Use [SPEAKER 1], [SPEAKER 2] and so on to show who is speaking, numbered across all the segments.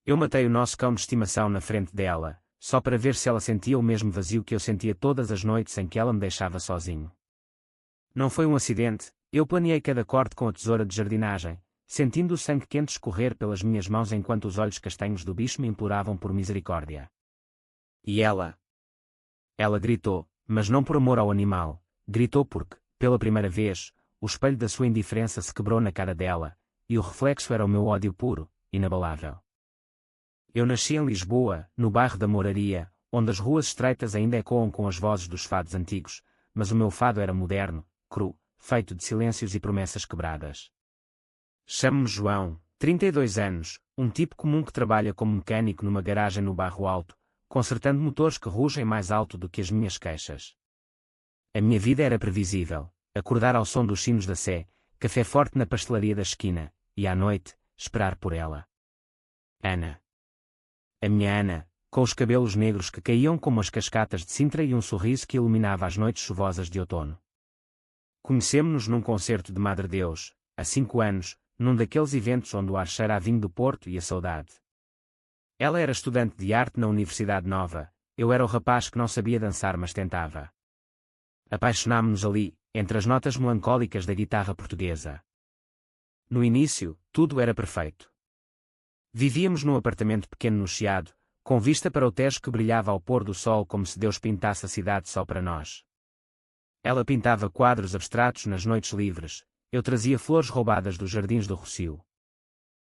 [SPEAKER 1] Eu matei o nosso cão de estimação na frente dela, só para ver se ela sentia o mesmo vazio que eu sentia todas as noites em que ela me deixava sozinho. Não foi um acidente, eu planeei cada corte com a tesoura de jardinagem, sentindo o sangue quente escorrer pelas minhas mãos enquanto os olhos castanhos do bicho me imploravam por misericórdia. E ela? Ela gritou, mas não por amor ao animal, gritou porque, pela primeira vez, o espelho da sua indiferença se quebrou na cara dela, e o reflexo era o meu ódio puro, inabalável. Eu nasci em Lisboa, no bairro da Moraria, onde as ruas estreitas ainda ecoam com as vozes dos fados antigos, mas o meu fado era moderno, cru, feito de silêncios e promessas quebradas. Chamo-me João, 32 anos, um tipo comum que trabalha como mecânico numa garagem no bairro Alto, consertando motores que rugem mais alto do que as minhas queixas. A minha vida era previsível, acordar ao som dos sinos da Sé, café forte na pastelaria da esquina, e à noite, esperar por ela. Ana. A minha Ana, com os cabelos negros que caíam como as cascatas de Sintra e um sorriso que iluminava as noites chuvosas de outono. Conhecemo-nos num concerto de Madre Deus, há 5 anos, num daqueles eventos onde o ar cheira a vinho do Porto e a saudade. Ela era estudante de arte na Universidade Nova, eu era o rapaz que não sabia dançar mas tentava. Apaixonámo-nos ali, entre as notas melancólicas da guitarra portuguesa. No início, tudo era perfeito. Vivíamos num apartamento pequeno no Chiado, com vista para o Tejo que brilhava ao pôr do sol como se Deus pintasse a cidade só para nós. Ela pintava quadros abstratos nas noites livres, eu trazia flores roubadas dos jardins do Rocio.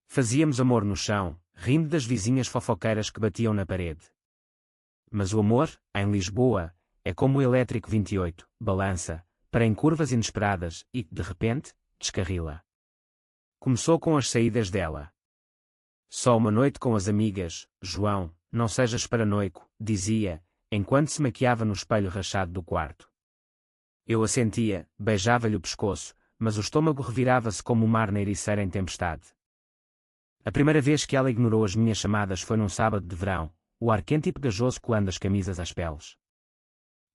[SPEAKER 1] Fazíamos amor no chão, rindo das vizinhas fofoqueiras que batiam na parede. Mas o amor, em Lisboa, é como o elétrico 28, balança, para em curvas inesperadas e, de repente, descarrila. Começou com as saídas dela. Só uma noite com as amigas, João, não sejas paranoico, dizia, enquanto se maquiava no espelho rachado do quarto. Eu assentia, beijava-lhe o pescoço, mas o estômago revirava-se como o mar na ericeira em tempestade. A primeira vez que ela ignorou as minhas chamadas foi num sábado de verão, o ar quente e pegajoso colando as camisas às peles.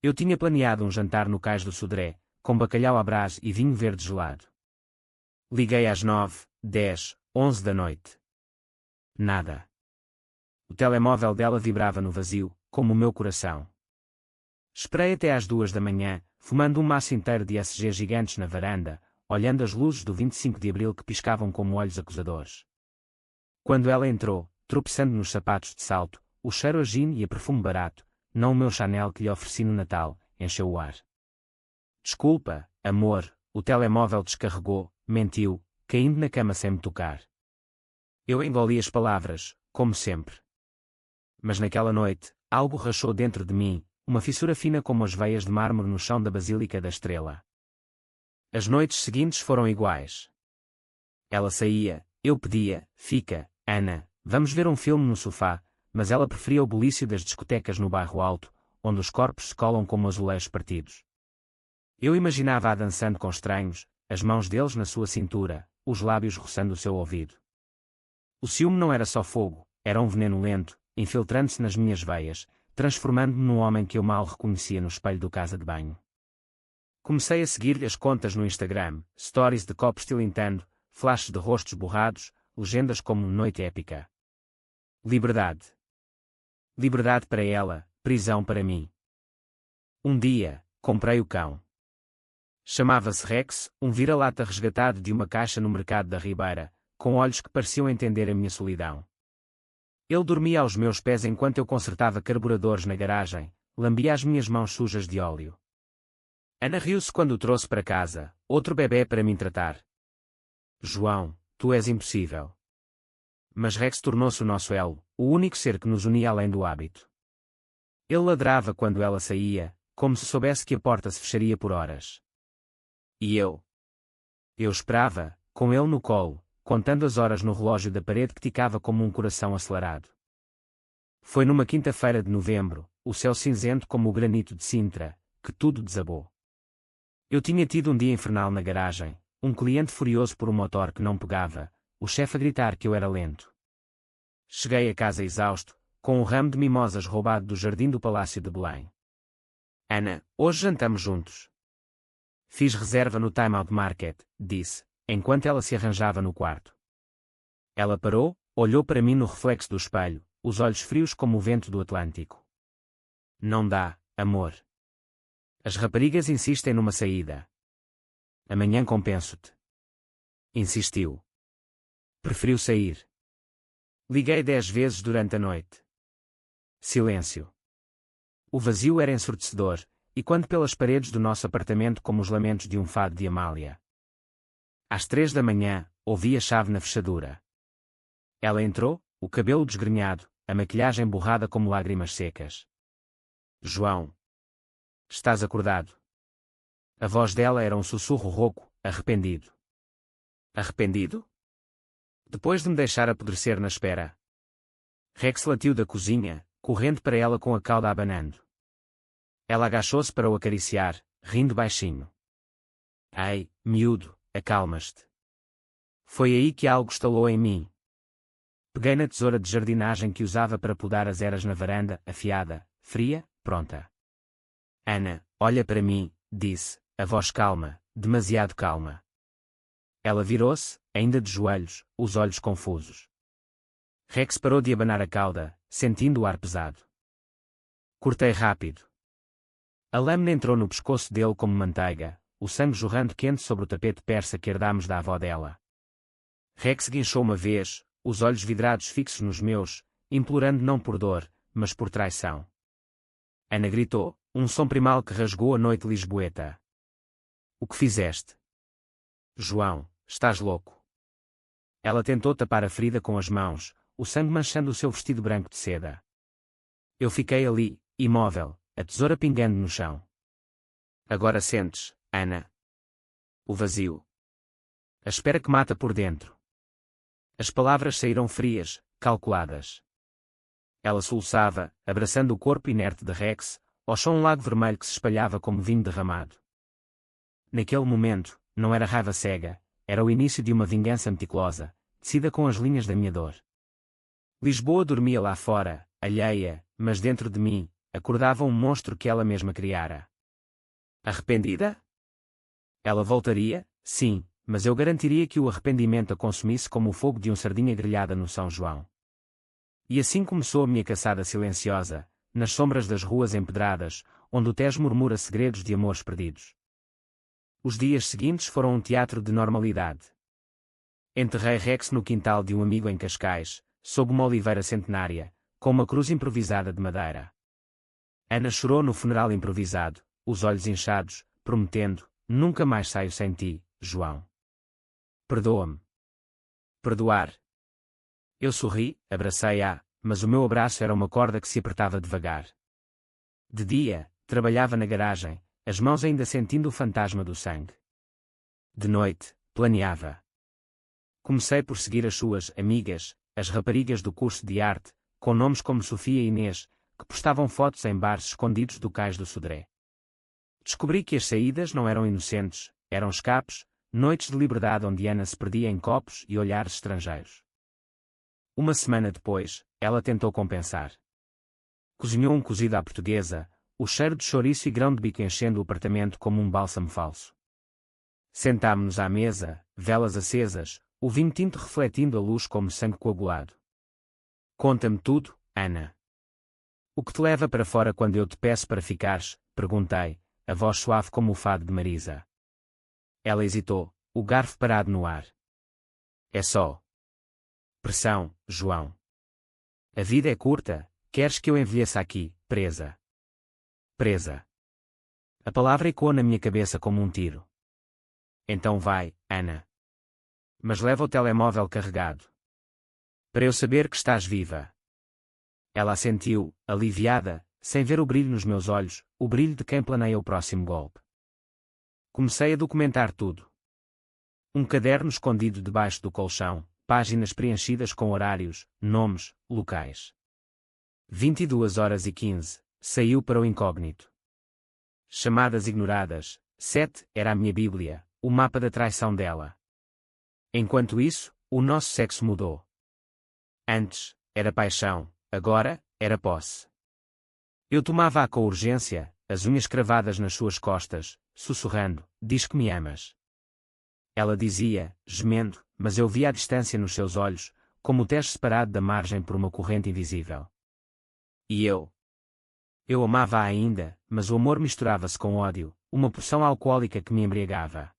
[SPEAKER 1] Eu tinha planeado um jantar no cais do Sodré, com bacalhau à brás e vinho verde gelado. Liguei às 9, 10, 11 da noite. Nada. O telemóvel dela vibrava no vazio, como o meu coração. Esperei até às 2 da manhã, fumando um maço inteiro de SG gigantes na varanda, olhando as luzes do 25 de abril que piscavam como olhos acusadores. Quando ela entrou, tropeçando nos sapatos de salto, o cheiro a gin e a perfume barato, não o meu Chanel que lhe ofereci no Natal, encheu o ar. Desculpa, amor, o telemóvel descarregou, mentiu, caindo na cama sem me tocar. Eu engoli as palavras, como sempre. Mas naquela noite, algo rachou dentro de mim, uma fissura fina como as veias de mármore no chão da Basílica da Estrela. As noites seguintes foram iguais. Ela saía, eu pedia, fica, Ana, vamos ver um filme no sofá, mas ela preferia o bulício das discotecas no bairro Alto, onde os corpos se colam como azulejos partidos. Eu imaginava-a dançando com estranhos, as mãos deles na sua cintura, os lábios roçando o seu ouvido. O ciúme não era só fogo, era um veneno lento, infiltrando-se nas minhas veias, transformando-me num homem que eu mal reconhecia no espelho do casa de banho. Comecei a seguir-lhe as contas no Instagram, stories de copos tilintando, flashes de rostos borrados, legendas como Noite Épica. Liberdade. Liberdade para ela, prisão para mim. Um dia, comprei o cão. Chamava-se Rex, um vira-lata resgatado de uma caixa no mercado da Ribeira, com olhos que pareciam entender a minha solidão. Ele dormia aos meus pés enquanto eu consertava carburadores na garagem, lambia as minhas mãos sujas de óleo. Ana riu-se quando o trouxe para casa, outro bebê para mim tratar. João, tu és impossível. Mas Rex tornou-se o nosso elo, o único ser que nos unia além do hábito. Ele ladrava quando ela saía, como se soubesse que a porta se fecharia por horas. E eu? Eu esperava, com ele no colo, contando as horas no relógio da parede que ticava como um coração acelerado. Foi numa quinta-feira de novembro, o céu cinzento como o granito de Sintra, que tudo desabou. Eu tinha tido um dia infernal na garagem, um cliente furioso por um motor que não pegava, o chefe a gritar que eu era lento. Cheguei a casa exausto, com um ramo de mimosas roubado do jardim do Palácio de Belém. Ana, hoje jantamos juntos. Fiz reserva no Time Out Market, disse, enquanto ela se arranjava no quarto. Ela parou, olhou para mim no reflexo do espelho, os olhos frios como o vento do Atlântico. Não dá, amor. As raparigas insistem numa saída. Amanhã compenso-te. Insistiu. Preferiu sair. Liguei 10 vezes durante a noite. Silêncio. O vazio era ensurdecedor, e quando pelas paredes do nosso apartamento como os lamentos de um fado de Amália. Às 3 da manhã, ouvi a chave na fechadura. Ela entrou, o cabelo desgrenhado, a maquilhagem borrada como lágrimas secas. João. Estás acordado? A voz dela era um sussurro rouco, arrependido. Arrependido? Depois de me deixar apodrecer na espera. Rex latiu da cozinha, correndo para ela com a cauda abanando. Ela agachou-se para o acariciar, rindo baixinho. Ei, miúdo, acalmas-te. Foi aí que algo estalou em mim. Peguei na tesoura de jardinagem que usava para podar as eras na varanda, afiada, fria, pronta. Ana, olha para mim, disse, a voz calma, demasiado calma. Ela virou-se, ainda de joelhos, os olhos confusos. Rex parou de abanar a cauda, sentindo o ar pesado. Cortei rápido. A lâmina entrou no pescoço dele como manteiga, o sangue jorrando quente sobre o tapete persa que herdámos da avó dela. Rex guinchou uma vez, os olhos vidrados fixos nos meus, implorando não por dor, mas por traição. Ana gritou, um som primal que rasgou a noite lisboeta. O que fizeste? João, estás louco. Ela tentou tapar a ferida com as mãos, o sangue manchando o seu vestido branco de seda. Eu fiquei ali, imóvel, a tesoura pingando no chão. Agora sentes, Ana. O vazio. A espera que mata por dentro. As palavras saíram frias, calculadas. Ela soluçava, abraçando o corpo inerte de Rex, ao chão um lago vermelho que se espalhava como vinho derramado. Naquele momento, não era raiva cega, era o início de uma vingança meticulosa, tecida com as linhas da minha dor. Lisboa dormia lá fora, alheia, mas dentro de mim, acordava um monstro que ela mesma criara. Arrependida? Ela voltaria, sim, mas eu garantiria que o arrependimento a consumisse como o fogo de um sardinha grelhada no São João. E assim começou a minha caçada silenciosa, nas sombras das ruas empedradas, onde o Tejo murmura segredos de amores perdidos. Os dias seguintes foram um teatro de normalidade. Enterrei Rex no quintal de um amigo em Cascais, sob uma oliveira centenária, com uma cruz improvisada de madeira. Ana chorou no funeral improvisado, os olhos inchados, prometendo, nunca mais saio sem ti, João. Perdoa-me. Perdoar. Eu sorri, abracei-a, mas o meu abraço era uma corda que se apertava devagar. De dia, trabalhava na garagem, as mãos ainda sentindo o fantasma do sangue. De noite, planeava. Comecei por seguir as suas amigas, as raparigas do curso de arte, com nomes como Sofia e Inês, que postavam fotos em bares escondidos do cais do Sodré. Descobri que as saídas não eram inocentes, eram escapes, noites de liberdade onde Ana se perdia em copos e olhares estrangeiros. Uma semana depois, ela tentou compensar. Cozinhou um cozido à portuguesa, o cheiro de chouriço e grão de bico enchendo o apartamento como um bálsamo falso. Sentámo-nos à mesa, velas acesas, o vinho tinto refletindo a luz como sangue coagulado. Conta-me tudo, Ana. O que te leva para fora quando eu te peço para ficares? Perguntei, a voz suave como o fado de Marisa. Ela hesitou, o garfo parado no ar. É só pressão, João. A vida é curta, queres que eu envelheça aqui, presa? Presa. A palavra ecoou na minha cabeça como um tiro. Então vai, Ana. Mas leva o telemóvel carregado. Para eu saber que estás viva. Ela assentiu, aliviada, sem ver o brilho nos meus olhos, o brilho de quem planeia o próximo golpe. Comecei a documentar tudo. Um caderno escondido debaixo do colchão, páginas preenchidas com horários, nomes, locais. 22h15, saiu para o incógnito. Chamadas ignoradas, 7, era a minha Bíblia, o mapa da traição dela. Enquanto isso, o nosso sexo mudou. Antes, era paixão, agora, era posse. Eu tomava-a com urgência, as unhas cravadas nas suas costas, sussurrando, diz que me amas. Ela dizia, gemendo, mas eu via a distância nos seus olhos, como o Tejo separado da margem por uma corrente invisível. E eu amava-a ainda, mas o amor misturava-se com ódio, uma poção alcoólica que me embriagava.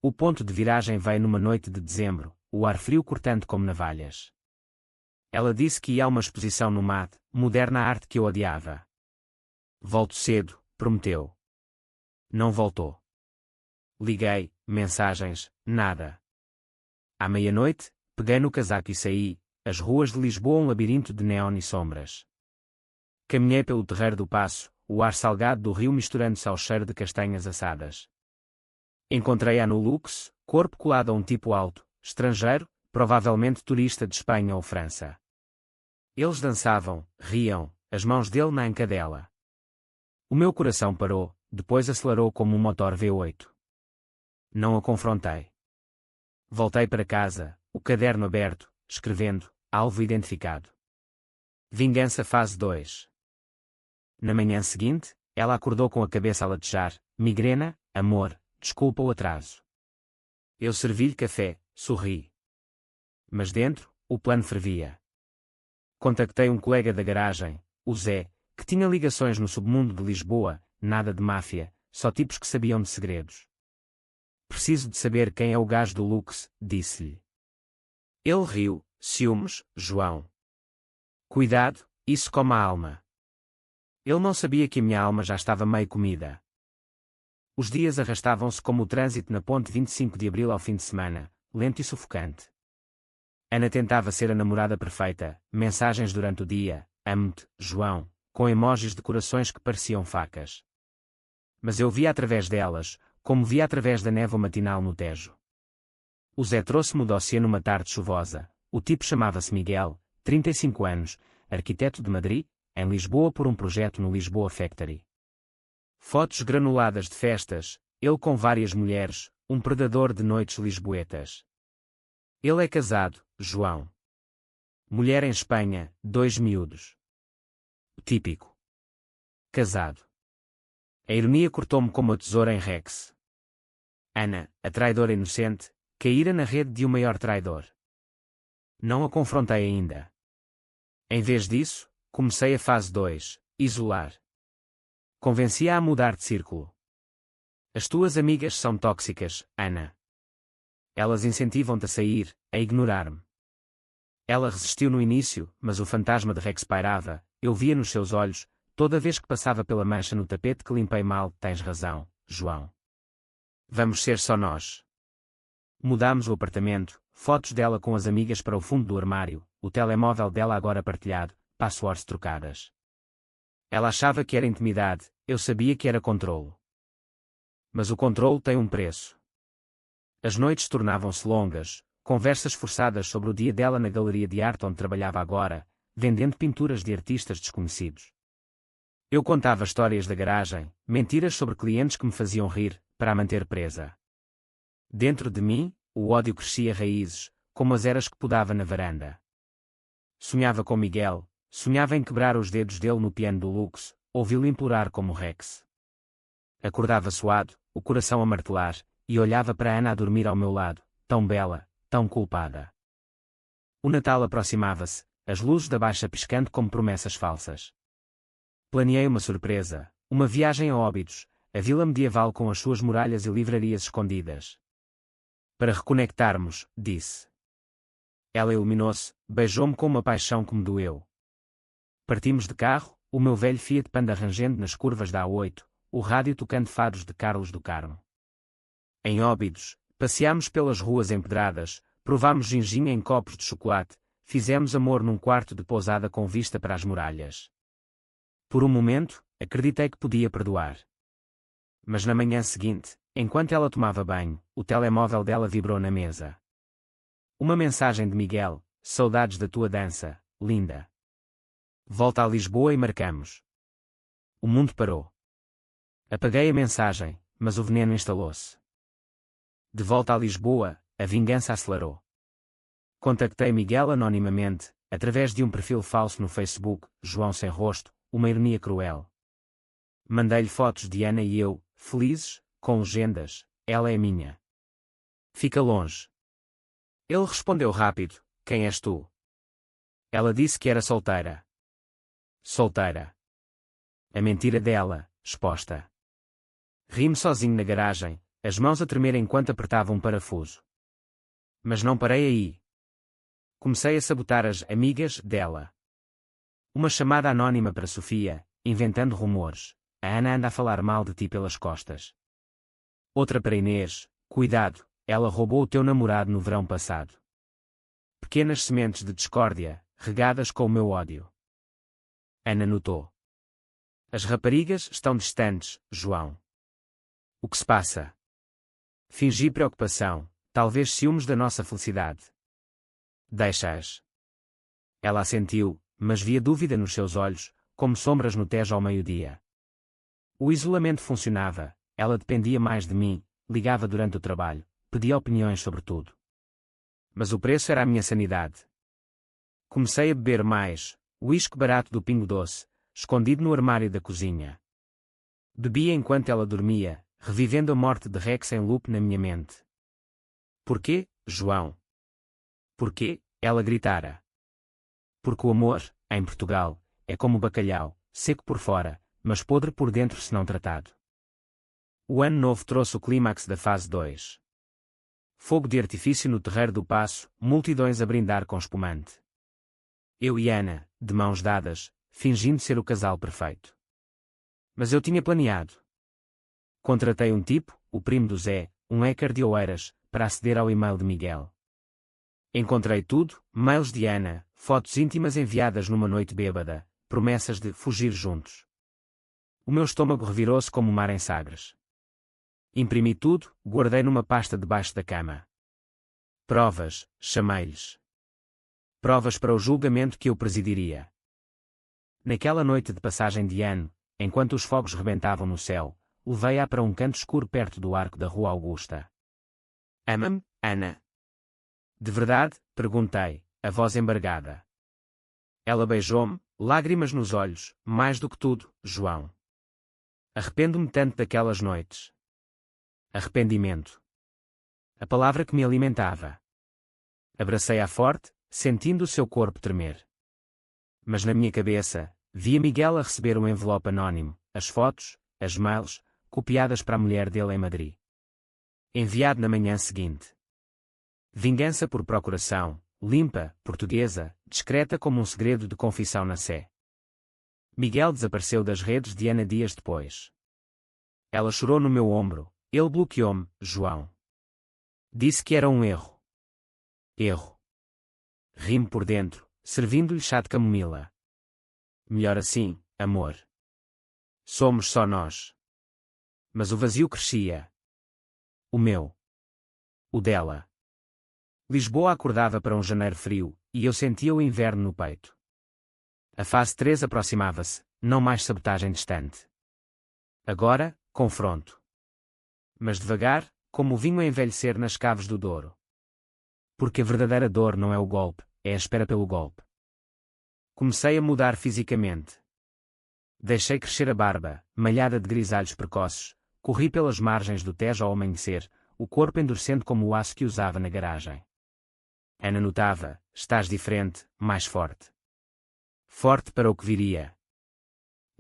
[SPEAKER 1] O ponto de viragem veio numa noite de dezembro, o ar frio cortante como navalhas. Ela disse que ia a uma exposição no MAD, moderna arte que eu odiava. Volto cedo, prometeu. Não voltou. Liguei, mensagens, nada. À meia-noite, peguei no casaco e saí, as ruas de Lisboa um labirinto de neon e sombras. Caminhei pelo terreiro do Paço, o ar salgado do rio misturando-se ao cheiro de castanhas assadas. Encontrei-a no Lux, corpo colado a um tipo alto, estrangeiro, provavelmente turista de Espanha ou França. Eles dançavam, riam, as mãos dele na anca dela. O meu coração parou, depois acelerou como um motor V8. Não a confrontei. Voltei para casa, o caderno aberto, escrevendo, alvo identificado. Vingança fase 2. Na manhã seguinte, ela acordou com a cabeça a latejar, migrena, amor, desculpa o atraso. Eu servi-lhe café, sorri. Mas dentro, o plano fervia. Contactei um colega da garagem, o Zé, que tinha ligações no submundo de Lisboa, nada de máfia, só tipos que sabiam de segredos. Preciso de saber quem é o gajo do Lux, disse-lhe. Ele riu, ciúmes, João. Cuidado, isso come a alma. Ele não sabia que a minha alma já estava meio comida. Os dias arrastavam-se como o trânsito na ponte 25 de Abril ao fim de semana, lento e sufocante. Ana tentava ser a namorada perfeita, mensagens durante o dia, amo-te, João, com emojis de corações que pareciam facas. Mas eu via através delas, como via através da névoa matinal no Tejo. O Zé trouxe-me o dossiê numa tarde chuvosa. O tipo chamava-se Miguel, 35 anos, arquiteto de Madrid, em Lisboa por um projeto no Lisboa Factory. Fotos granuladas de festas, ele com várias mulheres, um predador de noites lisboetas. Ele é casado, João. Mulher em Espanha, 2 miúdos. Típico. Casado. A ironia cortou-me como a tesoura em Rex. Ana, a traidora inocente, caíra na rede de um maior traidor. Não a confrontei ainda. Em vez disso, comecei a fase 2, isolar. Convenci-a a mudar de círculo. As tuas amigas são tóxicas, Ana. Elas incentivam-te a sair, a ignorar-me. Ela resistiu no início, mas o fantasma de Rex pairava, eu via nos seus olhos, toda vez que passava pela mancha no tapete que limpei mal. Tens razão, João. Vamos ser só nós. Mudámos o apartamento, fotos dela com as amigas para o fundo do armário, o telemóvel dela agora partilhado, passwords trocadas. Ela achava que era intimidade, eu sabia que era controlo. Mas o controlo tem um preço. As noites tornavam-se longas, conversas forçadas sobre o dia dela na galeria de arte onde trabalhava agora, vendendo pinturas de artistas desconhecidos. Eu contava histórias da garagem, mentiras sobre clientes que me faziam rir, para a manter presa. Dentro de mim, o ódio crescia raízes, como as eras que podava na varanda. Sonhava com Miguel, sonhava em quebrar os dedos dele no piano do Lux, ouvi-lo implorar como Rex. Acordava suado, o coração a martelar, e olhava para Ana a dormir ao meu lado, tão bela, tão culpada. O Natal aproximava-se, as luzes da baixa piscando como promessas falsas. Planeei uma surpresa, uma viagem a Óbidos, a vila medieval com as suas muralhas e livrarias escondidas. Para reconectarmos, disse. Ela iluminou-se, beijou-me com uma paixão que me doeu. Partimos de carro, o meu velho Fiat Panda rangendo nas curvas da A8, o rádio tocando fados de Carlos do Carmo. Em Óbidos, passeámos pelas ruas empedradas, provámos ginginha em copos de chocolate, fizemos amor num quarto de pousada com vista para as muralhas. Por um momento, acreditei que podia perdoar. Mas na manhã seguinte, enquanto ela tomava banho, o telemóvel dela vibrou na mesa. Uma mensagem de Miguel: saudades da tua dança, linda. Volta a Lisboa e marcamos. O mundo parou. Apaguei a mensagem, mas o veneno instalou-se. De volta a Lisboa, a vingança acelerou. Contactei Miguel anonimamente, através de um perfil falso no Facebook, João Sem Rosto, uma ironia cruel. Mandei-lhe fotos de Ana e eu, felizes, com legendas: ela é minha. Fica longe. Ele respondeu rápido: quem és tu? Ela disse que era solteira. Solteira. A mentira dela, exposta. Ri-me sozinho na garagem, as mãos a tremer enquanto apertava um parafuso. Mas não parei aí. Comecei a sabotar as amigas dela. Uma chamada anónima para Sofia, inventando rumores. A Ana anda a falar mal de ti pelas costas. Outra para Inês, cuidado, ela roubou o teu namorado no verão passado. Pequenas sementes de discórdia, regadas com o meu ódio. Ana notou. As raparigas estão distantes, João. O que se passa? Fingi preocupação, talvez ciúmes da nossa felicidade. Deixa-as. Ela assentiu, mas via dúvida nos seus olhos, como sombras no Tejo ao meio-dia. O isolamento funcionava, ela dependia mais de mim, ligava durante o trabalho, pedia opiniões sobre tudo. Mas o preço era a minha sanidade. Comecei a beber mais, uísque barato do Pingo Doce, escondido no armário da cozinha. Bebia enquanto ela dormia, revivendo a morte de Rex em loop na minha mente. Porquê, João? Porquê? Ela gritara. Porque o amor, em Portugal, é como o bacalhau, seco por fora, mas podre por dentro se não tratado. O ano novo trouxe o clímax da fase 2. Fogo de artifício no terreiro do Paço, multidões a brindar com espumante. Eu e Ana, de mãos dadas, fingindo ser o casal perfeito. Mas eu tinha planeado. Contratei um tipo, o primo do Zé, um hacker de Oeiras, para aceder ao e-mail de Miguel. Encontrei tudo, mails de Ana, fotos íntimas enviadas numa noite bêbada, promessas de fugir juntos. O meu estômago revirou-se como o mar em Sagres. Imprimi tudo, guardei numa pasta debaixo da cama. Provas, chamei-lhes. Provas para o julgamento que eu presidiria. Naquela noite de passagem de ano, enquanto os fogos rebentavam no céu, levei-a para um canto escuro perto do arco da Rua Augusta. Ama-me, Ana? De verdade? Perguntei, a voz embargada. Ela beijou-me, lágrimas nos olhos, mais do que tudo, João. Arrependo-me tanto daquelas noites. Arrependimento. A palavra que me alimentava. Abracei-a forte, sentindo o seu corpo tremer. Mas na minha cabeça, via Miguel a receber um envelope anónimo, as fotos, as mails, copiadas para a mulher dele em Madrid. Enviado na manhã seguinte. Vingança por procuração, limpa, portuguesa, discreta como um segredo de confissão na Sé. Miguel desapareceu das redes de Ana dias depois. Ela chorou no meu ombro, ele bloqueou-me, João. Disse que era um erro. Erro. Ri-me por dentro, servindo-lhe chá de camomila. Melhor assim, amor. Somos só nós. Mas o vazio crescia. O meu. O dela. Lisboa acordava para um janeiro frio, e eu sentia o inverno no peito. A fase 3 aproximava-se, não mais sabotagem distante. Agora, confronto. Mas devagar, como o vinho a envelhecer nas caves do Douro. Porque a verdadeira dor não é o golpe, é a espera pelo golpe. Comecei a mudar fisicamente. Deixei crescer a barba, malhada de grisalhos precoces, corri pelas margens do Tejo ao amanhecer, o corpo endurecendo como o aço que usava na garagem. Ana notava, estás diferente, mais forte. Forte para o que viria.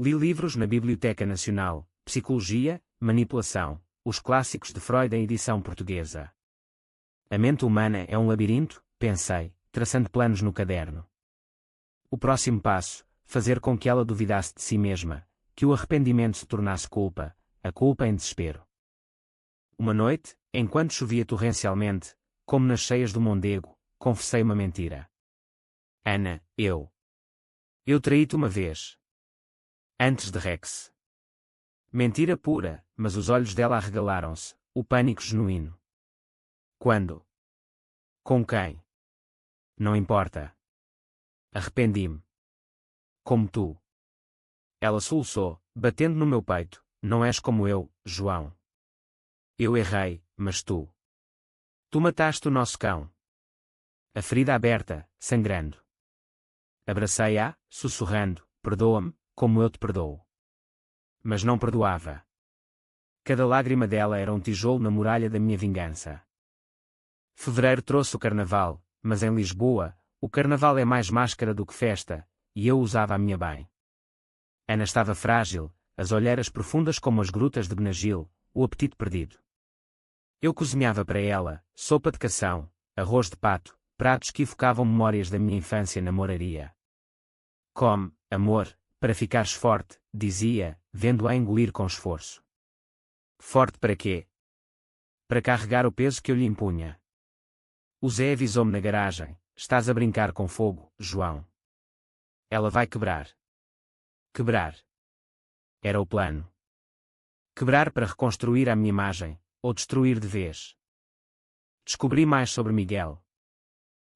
[SPEAKER 1] Li livros na Biblioteca Nacional, Psicologia, Manipulação, os clássicos de Freud em edição portuguesa. A mente humana é um labirinto, pensei, traçando planos no caderno. O próximo passo, fazer com que ela duvidasse de si mesma, que o arrependimento se tornasse culpa, a culpa em desespero. Uma noite, enquanto chovia torrencialmente, como nas cheias do Mondego, confessei uma mentira. Ana, eu traí-te uma vez. Antes de Rex. Mentira pura, mas os olhos dela arregalaram-se, o pânico genuíno. Quando? Com quem? Não importa. Arrependi-me. Como tu. Ela soluçou, batendo no meu peito, não és como eu, João. Eu errei, mas tu. Tu mataste o nosso cão. A ferida aberta, sangrando. Abracei-a, sussurrando, perdoa-me, como eu te perdoo. Mas não perdoava. Cada lágrima dela era um tijolo na muralha da minha vingança. Fevereiro trouxe o carnaval, mas em Lisboa, o carnaval é mais máscara do que festa, e eu usava a minha bem. Ana estava frágil, as olheiras profundas como as grutas de Benagil, o apetite perdido. Eu cozinhava para ela, sopa de cação, arroz de pato, pratos que evocavam memórias da minha infância na moraria. Come, amor, para ficares forte, dizia, vendo-a engolir com esforço. Forte para quê? Para carregar o peso que eu lhe impunha. O Zé avisou-me na garagem: estás a brincar com fogo, João. Ela vai quebrar. Quebrar. Era o plano. Quebrar para reconstruir a minha imagem, ou destruir de vez. Descobri mais sobre Miguel.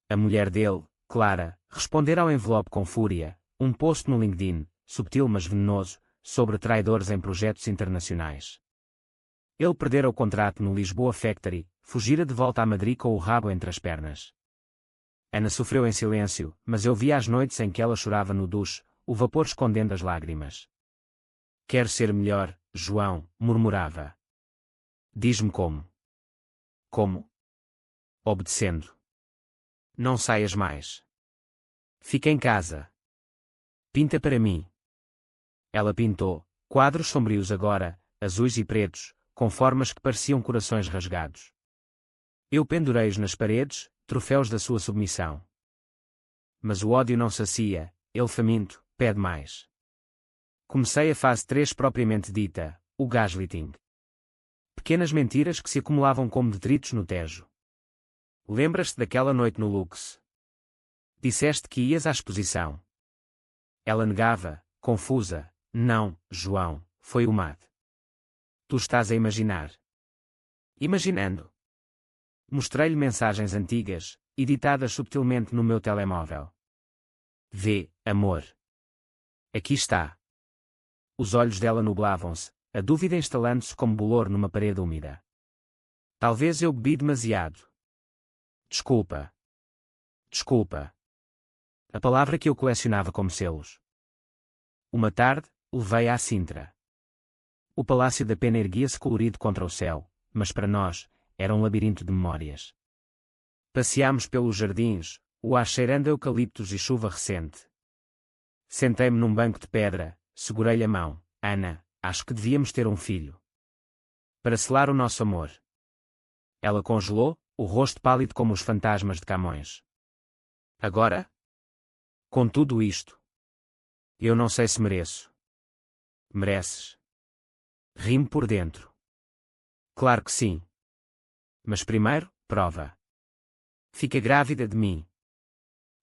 [SPEAKER 1] A mulher dele, Clara, respondera ao envelope com fúria, um post no LinkedIn, subtil mas venenoso, sobre traidores em projetos internacionais. Ele perdera o contrato no Lisboa Factory, fugira de volta a Madrid com o rabo entre as pernas. Ana sofreu em silêncio, mas eu via as noites em que ela chorava no duche, o vapor escondendo as lágrimas. Quero ser melhor, João, murmurava. Diz-me como. Como? Obedecendo. Não saias mais. Fica em casa. Pinta para mim. Ela pintou, quadros sombrios agora, azuis e pretos, com formas que pareciam corações rasgados. Eu pendurei-os nas paredes, troféus da sua submissão. Mas o ódio não sacia, ele faminto, pede mais. Comecei a fase 3 propriamente dita, o gaslighting. Pequenas mentiras que se acumulavam como detritos no Tejo. Lembras-te daquela noite no Lux? Disseste que ias à exposição. Ela negava, confusa, não, João, foi o MAD. Tu estás a imaginar. Imaginando. Mostrei-lhe mensagens antigas, editadas subtilmente no meu telemóvel. Vê, amor. Aqui está. Os olhos dela nublavam-se, a dúvida instalando-se como bolor numa parede úmida. Talvez eu bebi demasiado. Desculpa. Desculpa. A palavra que eu colecionava como selos. Uma tarde, levei-a à Sintra. O Palácio da Pena erguia-se colorido contra o céu, mas para nós, era um labirinto de memórias. Passeámos pelos jardins, o ar cheirando a eucaliptos e chuva recente. Sentei-me num banco de pedra, segurei-lhe a mão. Ana, acho que devíamos ter um filho. Para selar o nosso amor. Ela congelou, o rosto pálido como os fantasmas de Camões. Agora? Com tudo isto. Eu não sei se mereço. Mereces. Rimo por dentro. Claro que sim. Mas primeiro, prova. Fica grávida de mim.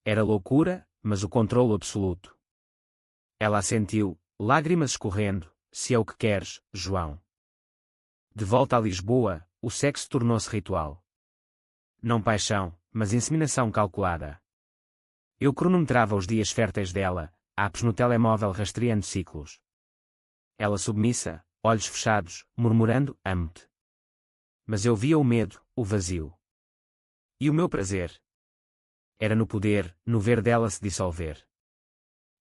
[SPEAKER 1] Era loucura, mas o controlo absoluto. Ela assentiu, lágrimas escorrendo, se é o que queres, João. De volta a Lisboa, o sexo tornou-se ritual. Não paixão, mas inseminação calculada. Eu cronometrava os dias férteis dela, apps no telemóvel rastreando ciclos. Ela submissa, olhos fechados, murmurando, amo-te. Mas eu via o medo, o vazio. E o meu prazer? Era no poder, no ver dela se dissolver.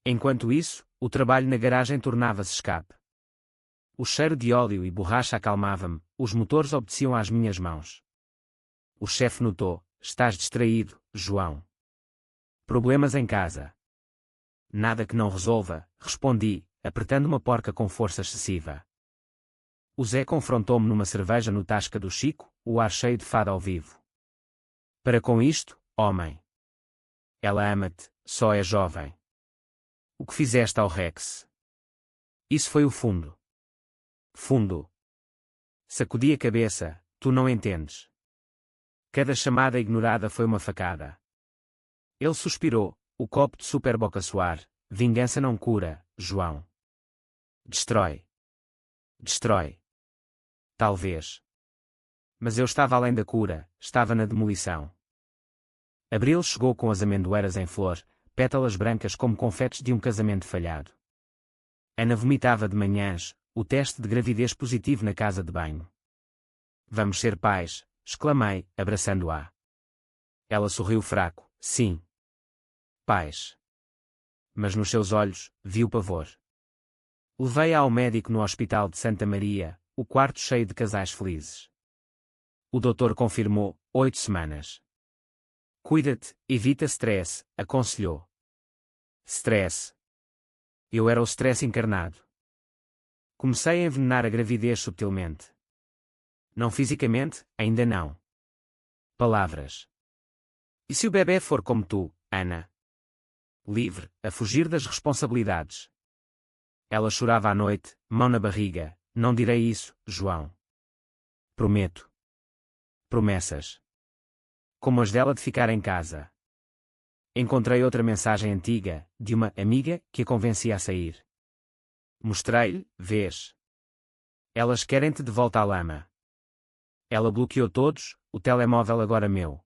[SPEAKER 1] Enquanto isso, o trabalho na garagem tornava-se escape. O cheiro de óleo e borracha acalmava-me, os motores obedeciam às minhas mãos. O chefe notou: estás distraído, João. Problemas em casa. Nada que não resolva, respondi, apertando uma porca com força excessiva. O Zé confrontou-me numa cerveja no Tasca do Chico, o ar cheio de fado ao vivo. Para com isto, homem. Ela ama-te, só é jovem. O que fizeste ao Rex? Isso foi o fundo. Fundo. Sacudi a cabeça, tu não entendes. Cada chamada ignorada foi uma facada. Ele suspirou, o copo de Superboc a soar. Vingança não cura, João. Destrói. Destrói. Talvez. Mas eu estava além da cura, estava na demolição. Abril chegou com as amendoeiras em flor, pétalas brancas como confetes de um casamento falhado. Ana vomitava de manhãs, o teste de gravidez positivo na casa de banho. Vamos ser pais, exclamei, abraçando-a. Ela sorriu fraco, sim. Pais. Mas nos seus olhos, vi o pavor. Levei-a ao médico no Hospital de Santa Maria, o quarto cheio de casais felizes. O doutor confirmou, 8 semanas. Cuida-te, evita stress, aconselhou. Stress. Eu era o stress encarnado. Comecei a envenenar a gravidez subtilmente. Não fisicamente, ainda não. Palavras. E se o bebê for como tu, Ana? Livre, a fugir das responsabilidades. Ela chorava à noite, mão na barriga. Não direi isso, João. Prometo. Promessas. Como as dela de ficar em casa. Encontrei outra mensagem antiga, de uma amiga, que a convencia a sair. Mostrei-lhe, vês. Elas querem-te de volta à lama. Ela bloqueou todos, o telemóvel agora meu.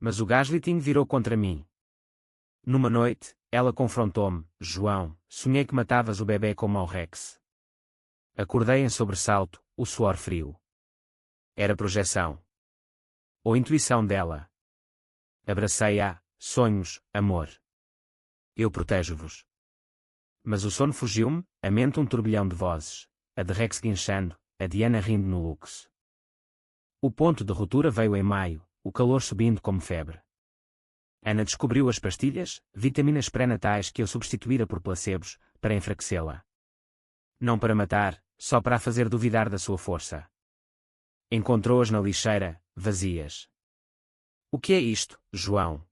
[SPEAKER 1] Mas o gaslighting virou contra mim. Numa noite, ela confrontou-me, João, sonhei que matavas o bebê com mau Rex. Acordei em sobressalto, o suor frio. Era projeção. Ou intuição dela. Abracei-a, sonhos, amor. Eu protejo-vos. Mas o sono fugiu-me, a mente um turbilhão de vozes, a de Rex guinchando, a de Ana rindo no luxo. O ponto de ruptura veio em maio, o calor subindo como febre. Ana descobriu as pastilhas, vitaminas pré-natais que eu substituíra por placebos, para enfraquecê-la. Não para matar, só para a fazer duvidar da sua força. Encontrou-as na lixeira, vazias. O que é isto, João?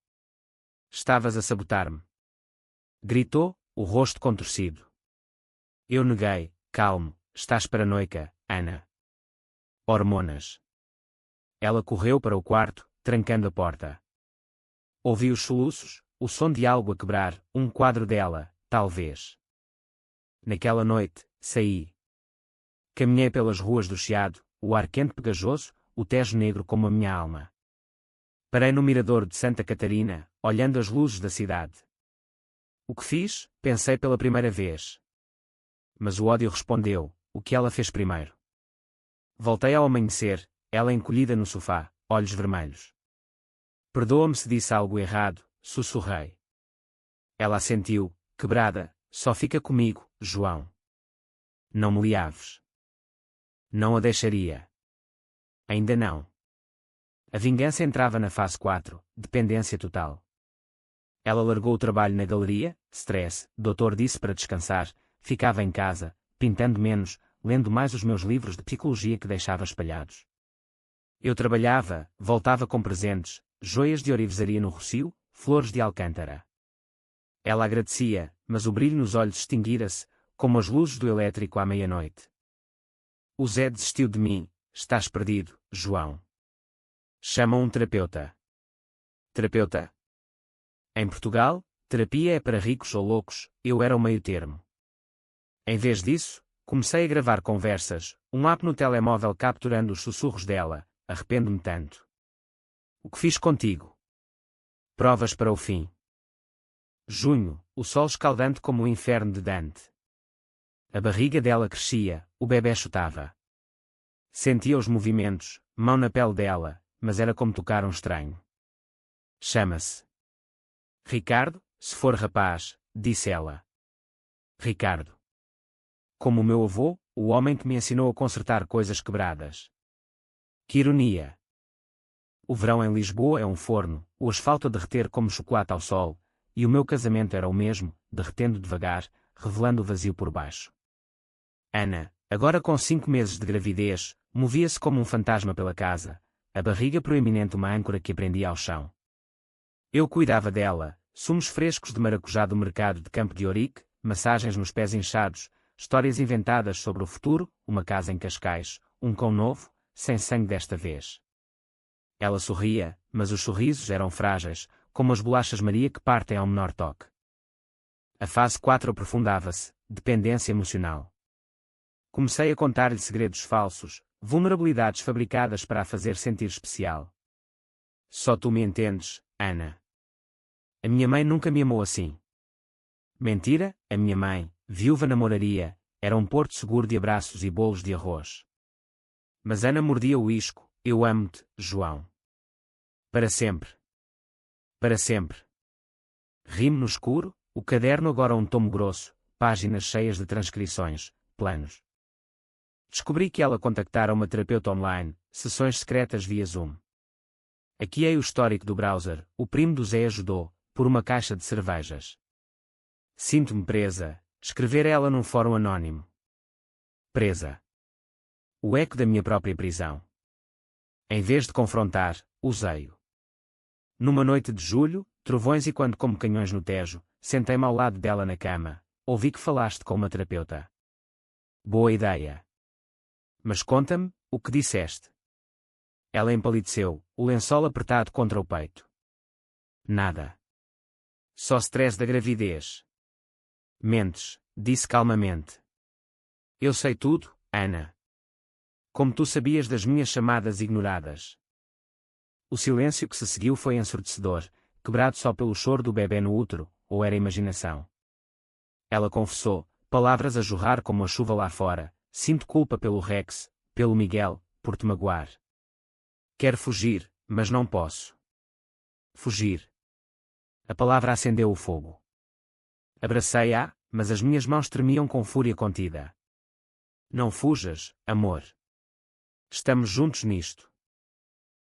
[SPEAKER 1] Estavas a sabotar-me. Gritou, o rosto contorcido. Eu neguei, calmo, estás paranoica, Ana. Hormonas. Ela correu para o quarto, trancando a porta. Ouvi os soluços, o som de algo a quebrar, um quadro dela, talvez. Naquela noite, saí. Caminhei pelas ruas do Chiado, o ar quente pegajoso, o Tejo negro como a minha alma. Parei no mirador de Santa Catarina, olhando as luzes da cidade. O que fiz? Pensei pela primeira vez. Mas o ódio respondeu, o que ela fez primeiro. Voltei ao amanhecer, ela encolhida no sofá, olhos vermelhos. Perdoa-me se disse algo errado, sussurrei. Ela assentiu, quebrada, só fica comigo, João. Não me liaves. Não a deixaria. Ainda não. A vingança entrava na fase 4, dependência total. Ela largou o trabalho na galeria, stress, doutor disse para descansar, ficava em casa, pintando menos, lendo mais os meus livros de psicologia que deixava espalhados. Eu trabalhava, voltava com presentes, joias de orivesaria no Rocio, flores de Alcântara. Ela agradecia, mas o brilho nos olhos extinguira-se, como as luzes do elétrico à meia-noite. O Zé desistiu de mim, estás perdido, João. Chamam um terapeuta. Terapeuta? Em Portugal, terapia é para ricos ou loucos, eu era o meio-termo. Em vez disso, comecei a gravar conversas, um app no telemóvel capturando os sussurros dela, arrependo-me tanto. O que fiz contigo? Provas para o fim. Junho, o sol escaldante como o inferno de Dante. A barriga dela crescia, o bebê chutava. Sentia os movimentos, mão na pele dela, mas era como tocar um estranho. Chama-se Ricardo, se for rapaz, disse ela. Ricardo. Como o meu avô, o homem que me ensinou a consertar coisas quebradas. Que ironia. O verão em Lisboa é um forno, o asfalto a derreter como chocolate ao sol, e o meu casamento era o mesmo, derretendo devagar, revelando o vazio por baixo. Ana, agora com 5 meses de gravidez, movia-se como um fantasma pela casa, a barriga proeminente uma âncora que prendia ao chão. Eu cuidava dela, sumos frescos de maracujá do mercado de Campo de Ourique, massagens nos pés inchados, histórias inventadas sobre o futuro, uma casa em Cascais, um cão novo, sem sangue desta vez. Ela sorria, mas os sorrisos eram frágeis, como as bolachas Maria que partem ao menor toque. A fase 4 aprofundava-se, dependência emocional. Comecei a contar-lhe segredos falsos, vulnerabilidades fabricadas para a fazer sentir especial. Só tu me entendes, Ana. A minha mãe nunca me amou assim. Mentira, a minha mãe, viúva na moraria, era um porto seguro de abraços e bolos de arroz. Mas Ana mordia o isco, eu amo-te, João. Para sempre. Para sempre. Rime no escuro, o caderno agora um tomo grosso, páginas cheias de transcrições, planos. Descobri que ela contactara uma terapeuta online, sessões secretas via Zoom. Aqui é o histórico do browser. O primo do Zé ajudou, por uma caixa de cervejas. Sinto-me presa. Escrever ela num fórum anónimo. Presa. O eco da minha própria prisão. Em vez de confrontar, usei-o. Numa noite de julho, trovões e quando como canhões no Tejo, sentei-me ao lado dela na cama. Ouvi que falaste com uma terapeuta. Boa ideia. Mas conta-me, o que disseste? Ela empalideceu, o lençol apertado contra o peito. Nada. Só stress da gravidez. Mentes, disse calmamente. Eu sei tudo, Ana. Como tu sabias das minhas chamadas ignoradas. O silêncio que se seguiu foi ensurdecedor, quebrado só pelo choro do bebê no útero, ou era imaginação. Ela confessou, palavras a jorrar como a chuva lá fora. Sinto culpa pelo Rex, pelo Miguel, por te magoar. Quero fugir, mas não posso. Fugir. A palavra acendeu o fogo. Abracei-a, mas as minhas mãos tremiam com fúria contida. Não fujas, amor. Estamos juntos nisto.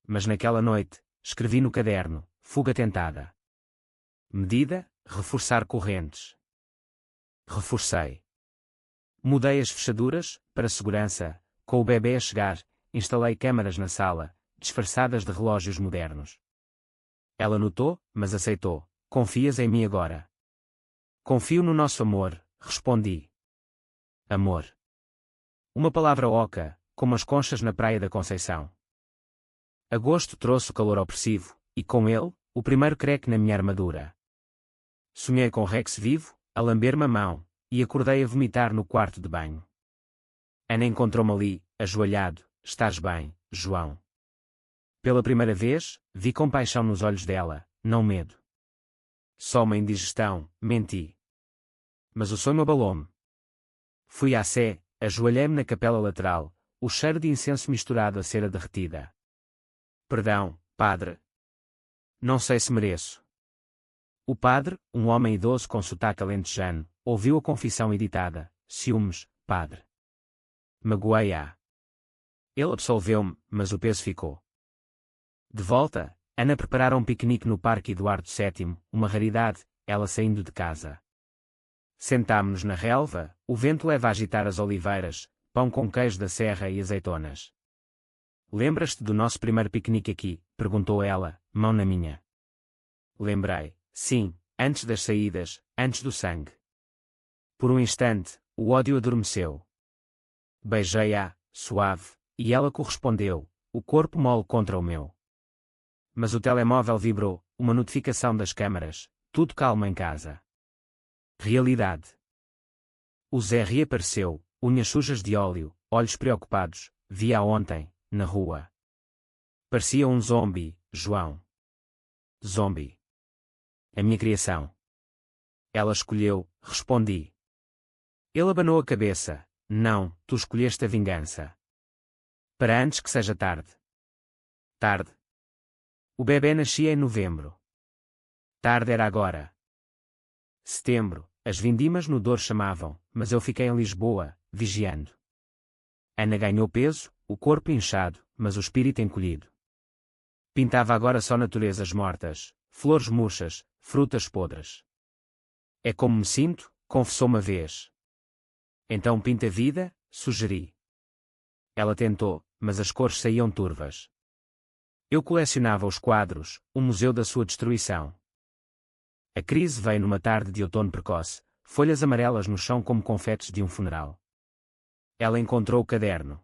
[SPEAKER 1] Mas naquela noite, escrevi no caderno, fuga tentada. Medida, reforçar correntes. Reforcei. Mudei as fechaduras, para segurança, com o bebê a chegar, instalei câmaras na sala, disfarçadas de relógios modernos. Ela notou, mas aceitou. Confias em mim agora? Confio no nosso amor, respondi. Amor. Uma palavra oca, como as conchas na praia da Conceição. Agosto trouxe o calor opressivo, e com ele, o primeiro creque na minha armadura. Sonhei com Rex vivo, a lamber-me a mão, e acordei a vomitar no quarto de banho. Ana encontrou-me ali, ajoelhado. Estás bem, João? Pela primeira vez, vi compaixão nos olhos dela, não medo. Só uma indigestão, menti. Mas o sonho abalou-me. Fui à sé, ajoelhei-me na capela lateral, o cheiro de incenso misturado a cera derretida. Perdão, padre. Não sei se mereço. O padre, um homem idoso com sotaque alentejano, ouviu a confissão editada. Ciúmes, padre. Magoei-a. Ele absolveu-me, mas o peso ficou. De volta, Ana preparara um piquenique no Parque Eduardo VII, uma raridade, ela saindo de casa. Sentámo-nos na relva, o vento leva a agitar as oliveiras, pão com queijo da serra e azeitonas. Lembras-te do nosso primeiro piquenique aqui? Perguntou ela, mão na minha. Lembrei, sim, antes das saídas, antes do sangue. Por um instante, o ódio adormeceu. Beijei-a, suave, e ela correspondeu, o corpo mole contra o meu. Mas o telemóvel vibrou, uma notificação das câmaras, tudo calmo em casa. Realidade. O Zé reapareceu, unhas sujas de óleo, olhos preocupados, vi-a ontem, na rua. Parecia um zombi, João. Zombi. A minha criação. Ela escolheu, respondi. Ele abanou a cabeça. Não, tu escolheste a vingança. Para antes que seja tarde. Tarde. O bebê nascia em novembro. Tarde era agora. Setembro, as vindimas no Douro chamavam, mas eu fiquei em Lisboa, vigiando. Ana ganhou peso, o corpo inchado, mas o espírito encolhido. Pintava agora só naturezas mortas, flores murchas, frutas podres. É como me sinto, confessou uma vez. Então pinta a vida, sugeri. Ela tentou, mas as cores saíam turvas. Eu colecionava os quadros, o museu da sua destruição. A crise veio numa tarde de outono precoce, folhas amarelas no chão como confetes de um funeral. Ela encontrou o caderno.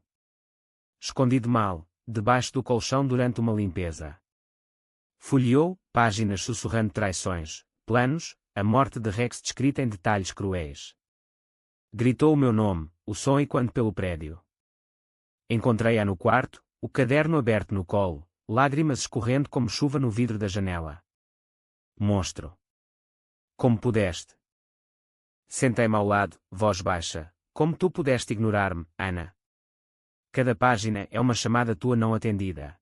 [SPEAKER 1] Escondido mal, debaixo do colchão durante uma limpeza. Folheou, páginas sussurrando traições, planos, a morte de Rex descrita em detalhes cruéis. Gritou o meu nome, o som ecoando pelo prédio. Encontrei-a no quarto, o caderno aberto no colo, lágrimas escorrendo como chuva no vidro da janela. Monstro. Como pudeste? Sentei-me ao lado, voz baixa. Como tu pudeste ignorar-me, Ana? Cada página é uma chamada tua não atendida.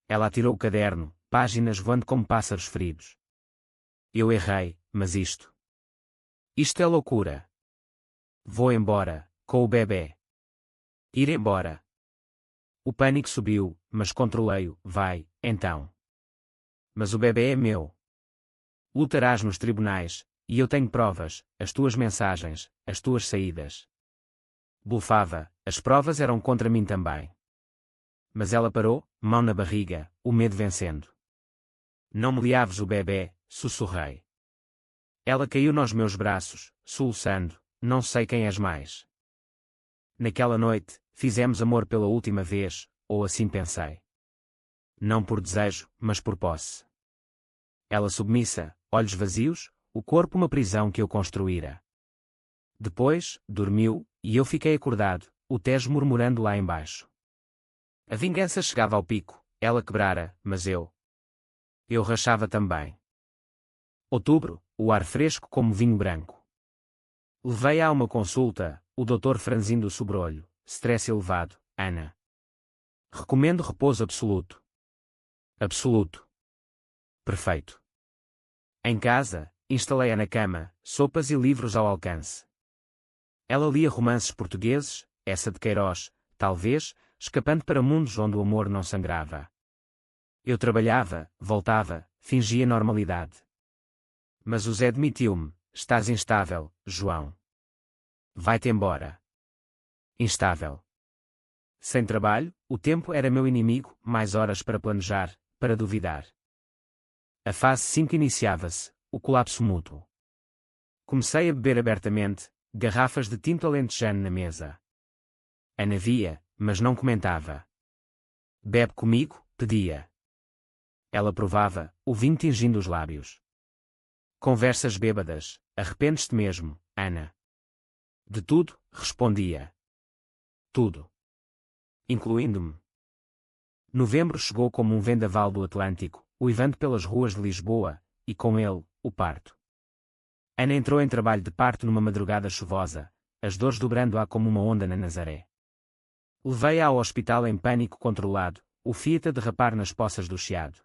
[SPEAKER 1] Ela atirou o caderno, páginas voando como pássaros feridos. Eu errei, mas isto é loucura. Vou embora, com o bebê. Ir embora. O pânico subiu, mas controlei-o. Vai, então. Mas o bebê é meu. Lutarás nos tribunais, e eu tenho provas, as tuas mensagens, as tuas saídas. Blufava, as provas eram contra mim também. Mas ela parou, mão na barriga, o medo vencendo. Não me liaves o bebê, sussurrei. Ela caiu nos meus braços, soluçando, não sei quem és mais. Naquela noite, fizemos amor pela última vez, ou assim pensei. Não por desejo, mas por posse. Ela submissa, olhos vazios, o corpo uma prisão que eu construíra. Depois, dormiu, e eu fiquei acordado, o Tejo murmurando lá embaixo. A vingança chegava ao pico, ela quebrara, mas eu rachava também. Outubro, o ar fresco como vinho branco. Levei-a a uma consulta, o doutor franzindo o sobrolho, stress elevado, Ana. Recomendo repouso absoluto. Absoluto. Perfeito. Em casa, instalei-a na cama, sopas e livros ao alcance. Ela lia romances portugueses, essa de Queiroz, talvez, escapando para mundos onde o amor não sangrava. Eu trabalhava, voltava, fingia normalidade. Mas o Zé demitiu-me, estás instável, João. Vai-te embora. Instável. Sem trabalho, o tempo era meu inimigo, mais horas para planejar, para duvidar. A fase 5 iniciava-se, o colapso mútuo. Comecei a beber abertamente, garrafas de tinto alentejano na mesa. Ana via, mas não comentava. Bebe comigo, pedia. Ela provava, o vinho tingindo os lábios. Conversas bêbadas, arrependes-te mesmo, Ana? De tudo, respondia. Tudo. Incluindo-me. Novembro chegou como um vendaval do Atlântico, uivando pelas ruas de Lisboa, e com ele, o parto. Ana entrou em trabalho de parto numa madrugada chuvosa, as dores dobrando-a como uma onda na Nazaré. Levei-a ao hospital em pânico controlado, o Fiat a derrapar nas poças do Chiado.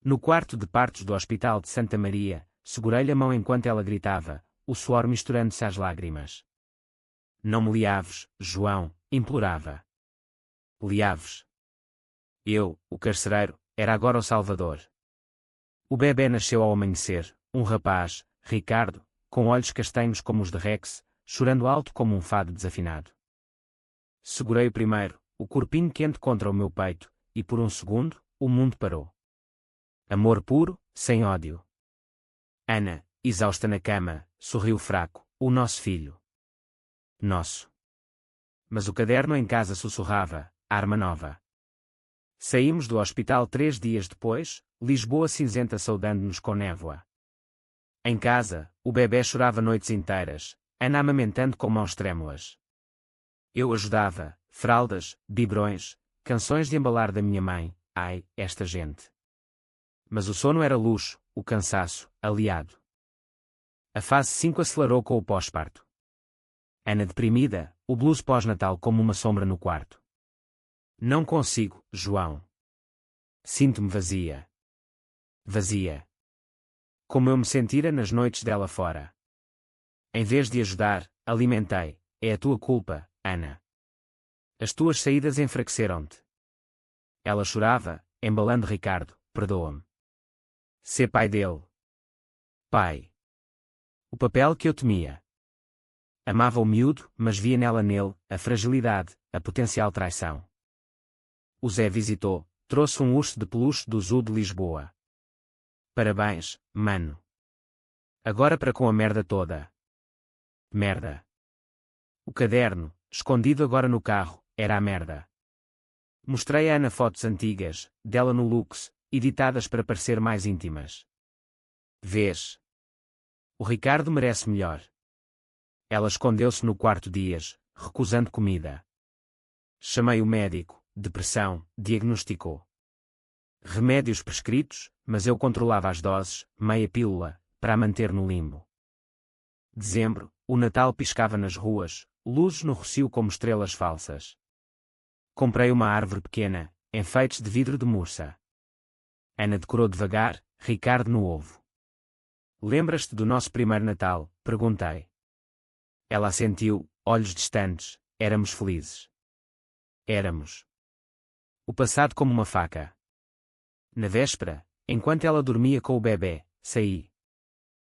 [SPEAKER 1] No quarto de partos do Hospital de Santa Maria, segurei-lhe a mão enquanto ela gritava, o suor misturando-se às lágrimas. Não me liaves, João, implorava. Liaves. Eu, o carcereiro, era agora o salvador. O bebê nasceu ao amanhecer, um rapaz, Ricardo, com olhos castanhos como os de Rex, chorando alto como um fado desafinado. Segurei o primeiro, o corpinho quente contra o meu peito, e por um segundo, o mundo parou. Amor puro, sem ódio. Ana, exausta na cama, sorriu fraco, o nosso filho. Nosso. Mas o caderno em casa sussurrava, arma nova. Saímos do hospital 3 dias depois, Lisboa cinzenta saudando-nos com névoa. Em casa, o bebê chorava noites inteiras, Ana amamentando com mãos trêmulas. Eu ajudava, fraldas, biberões, canções de embalar da minha mãe, ai, esta gente. Mas o sono era luxo, o cansaço, aliado. A fase 5 acelerou com o pós-parto. Ana deprimida, o blues pós-natal como uma sombra no quarto. Não consigo, João. Sinto-me vazia. Vazia. Como eu me sentira nas noites dela fora. Em vez de ajudar, alimentei. É a tua culpa, Ana. As tuas saídas enfraqueceram-te. Ela chorava, embalando Ricardo, perdoa-me. Sê pai dele. Pai. O papel que eu temia. Amava o miúdo, mas via nele, a fragilidade, a potencial traição. O Zé visitou, trouxe um urso de peluche do Zoo de Lisboa. Parabéns, mano. Agora para com a merda toda. Merda. O caderno, escondido agora no carro, era a merda. Mostrei a Ana fotos antigas, dela no Lux, editadas para parecer mais íntimas. Vês? O Ricardo merece melhor. Ela escondeu-se no quarto dias, recusando comida. Chamei o médico, depressão, diagnosticou. Remédios prescritos, mas eu controlava as doses, meia pílula, para a manter no limbo. Dezembro, o Natal piscava nas ruas, luzes no rocio como estrelas falsas. Comprei uma árvore pequena, enfeites de vidro de mursa. Ana decorou devagar, Ricardo no ovo. Lembras-te do nosso primeiro Natal? Perguntei. Ela assentiu, olhos distantes, éramos felizes. Éramos. O passado como uma faca. Na véspera, Enquanto ela dormia com o bebê, saí.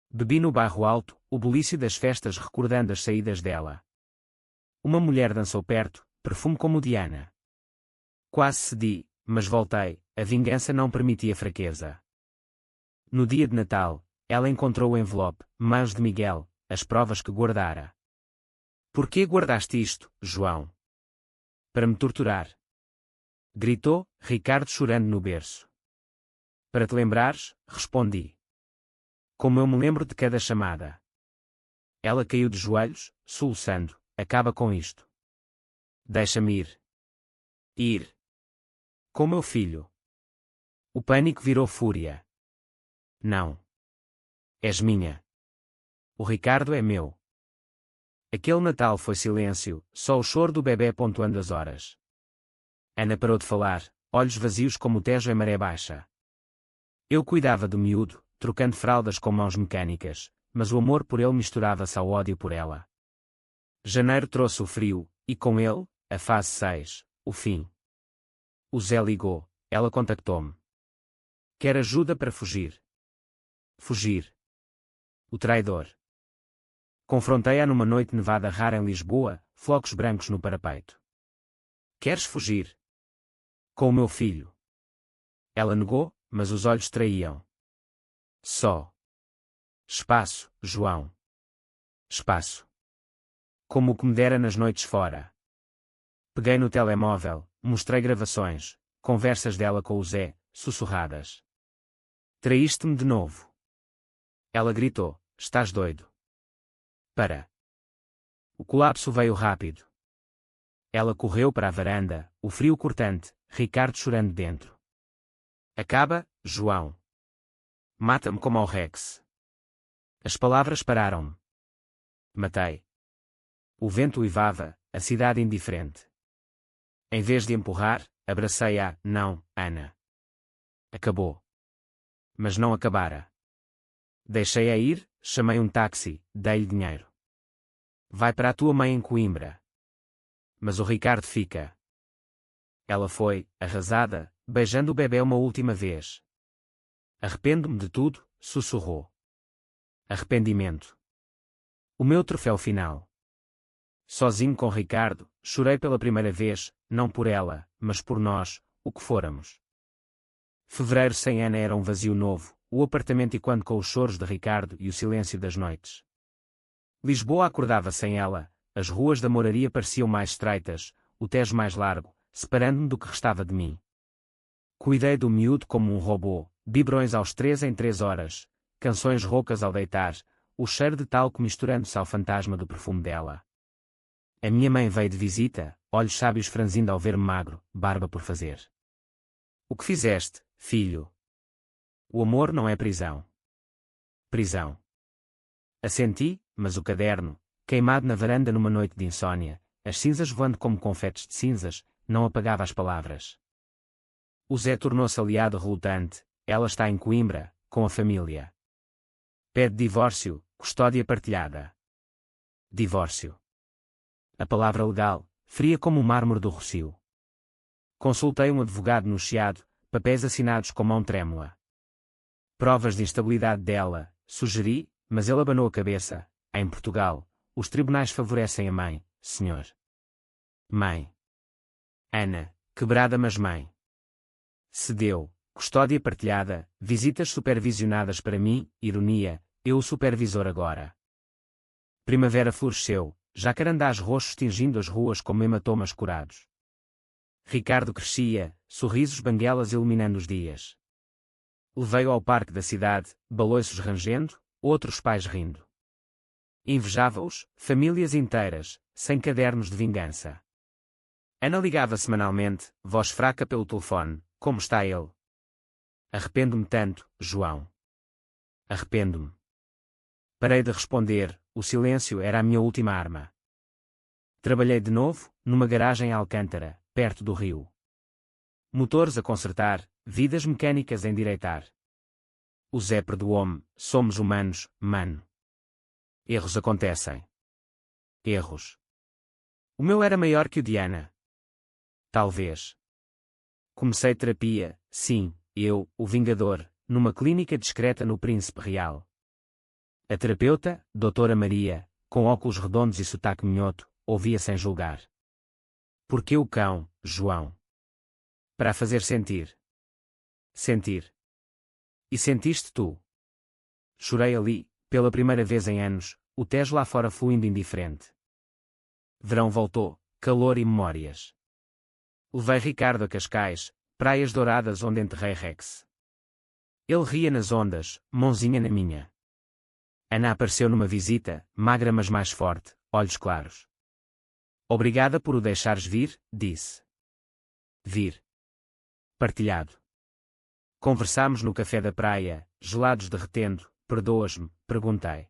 [SPEAKER 1] Bebi no bairro alto, o bulício das festas recordando as saídas dela. Uma mulher dançou perto, perfume como Diana. Quase cedi, mas voltei, a vingança não permitia fraqueza. No dia de Natal, ela encontrou o envelope, mãos de Miguel, as provas que guardara. Por que guardaste isto, João? Para me torturar. Gritou, Ricardo chorando no berço. Para te lembrares, respondi. Como eu me lembro de cada chamada. Ela caiu de joelhos, soluçando, acaba com isto. Deixa-me ir. Ir. Com meu filho. O pânico virou fúria. Não. És minha. O Ricardo é meu. Aquele Natal foi silêncio, só o choro do bebê pontuando as horas. Ana parou de falar, olhos vazios como o Tejo em maré baixa. Eu cuidava do miúdo, trocando fraldas com mãos mecânicas, mas o amor por ele misturava-se ao ódio por ela. Janeiro trouxe o frio, e com ele, a fase 6, o fim. O Zé ligou, ela contactou-me. Quer ajuda para fugir. Fugir. O traidor. Confrontei-a numa noite nevada rara em Lisboa, flocos brancos no parapeito. Queres fugir? Com o meu filho. Ela negou, mas os olhos traíam. Só. Espaço, João. Espaço. Como o que me dera nas noites fora. Peguei no telemóvel, mostrei gravações, conversas dela com o Zé, sussurradas. Traíste-me de novo. Ela gritou, estás doido? Para. O colapso veio rápido. Ela correu para a varanda, o frio cortante, Ricardo chorando dentro. Acaba, João. Mata-me como ao Rex. As palavras pararam-me. Matei. O vento uivava, a cidade indiferente. Em vez de empurrar, abracei-a, não, Ana. Acabou. Mas não acabara. Deixei-a ir, chamei um táxi, dei-lhe dinheiro. Vai para a tua mãe em Coimbra. Mas o Ricardo fica. Ela foi, arrasada, beijando o bebê uma última vez. Arrependo-me de tudo, sussurrou. Arrependimento. O meu troféu final. Sozinho com Ricardo, chorei pela primeira vez, não por ela, mas por nós, o que fôramos. Fevereiro sem Ana era um vazio novo, o apartamento ecoando com os choros de Ricardo e o silêncio das noites. Lisboa acordava sem ela, as ruas da moraria pareciam mais estreitas, o Tejo mais largo, separando-me do que restava de mim. Cuidei do miúdo como um robô, biberões aos 3 em 3 horas, canções roucas ao deitar, o cheiro de talco misturando-se ao fantasma do perfume dela. A minha mãe veio de visita, olhos sábios franzindo ao ver-me magro, barba por fazer. O que fizeste, filho? O amor não é prisão. Prisão. Assenti, mas o caderno, queimado na varanda numa noite de insônia, as cinzas voando como confetes de cinzas, não apagava as palavras. O Zé tornou-se aliado relutante, ela está em Coimbra, com a família. Pede divórcio, custódia partilhada. Divórcio. A palavra legal, fria como o mármore do Rocio. Consultei um advogado no Chiado, papéis assinados com mão trêmula. Provas de instabilidade dela, sugeri, mas ele abanou a cabeça. Em Portugal, os tribunais favorecem a mãe, senhor. Mãe. Ana, quebrada mas mãe. Cedeu, custódia partilhada, visitas supervisionadas para mim, ironia, eu o supervisor agora. Primavera floresceu, jacarandás roxos tingindo as ruas como hematomas curados. Ricardo crescia, sorrisos banguelas iluminando os dias. Levei-o ao parque da cidade, baloiços rangendo, outros pais rindo. Invejava-os, famílias inteiras, sem cadernos de vingança. Ana ligava semanalmente, voz fraca pelo telefone, como está ele? Arrependo-me tanto, João. Arrependo-me. Parei de responder, o silêncio era a minha última arma. Trabalhei de novo, numa garagem em Alcântara, perto do rio. Motores a consertar, vidas mecânicas a endireitar. O Zé perdoou-me, somos humanos, mano. Erros acontecem. Erros. O meu era maior que o de Ana. Talvez. Comecei terapia, sim, eu, o Vingador, numa clínica discreta no Príncipe Real. A terapeuta, doutora Maria, com óculos redondos e sotaque minhoto, ouvia sem julgar. Por que o cão, João? Para a fazer sentir. Sentir. E sentiste tu? Chorei ali, pela primeira vez em anos, o Tejo lá fora fluindo indiferente. Verão voltou, calor e memórias. Levei Ricardo a Cascais, praias douradas onde enterrei Rex. Ele ria nas ondas, mãozinha na minha. Ana apareceu numa visita, magra mas mais forte, olhos claros. Obrigada por o deixares vir, disse. Vir. Partilhado. Conversámos no café da praia, gelados derretendo. Perdoas-me? Perguntei.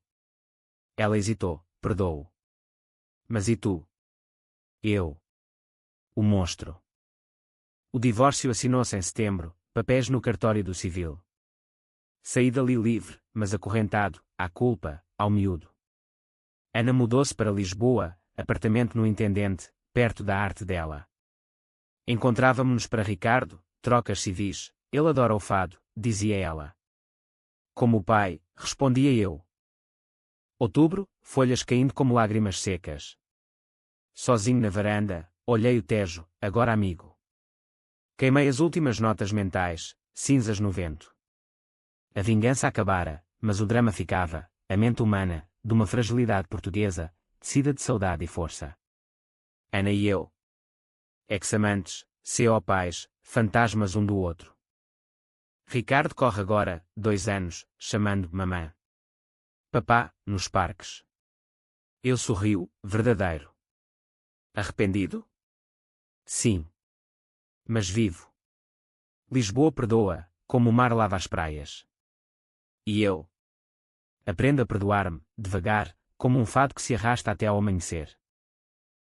[SPEAKER 1] Ela hesitou. Perdoo. Mas e tu? Eu. O monstro. O divórcio assinou-se em setembro, papéis no cartório do civil. Saí dali livre, mas acorrentado, à culpa, ao miúdo. Ana mudou-se para Lisboa, apartamento no Intendente, perto da arte dela. Encontrávamos-nos para Ricardo, trocas civis, ele adora o fado, dizia ela. Como o pai, respondia eu. Outubro, folhas caindo como lágrimas secas. Sozinho na varanda, olhei o Tejo, agora amigo. Queimei as últimas notas mentais, cinzas no vento. A vingança acabara, mas o drama ficava, a mente humana, de uma fragilidade portuguesa, tecida de saudade e força. Ana e eu. Ex-amantes, pais, fantasmas um do outro. Ricardo corre agora, 2 anos, chamando mamã. Papá, nos parques. Eu sorrio, verdadeiro. Arrependido? Sim. Mas vivo. Lisboa perdoa, como o mar lava as praias. E eu? Aprendo a perdoar-me, devagar, como um fado que se arrasta até ao amanhecer.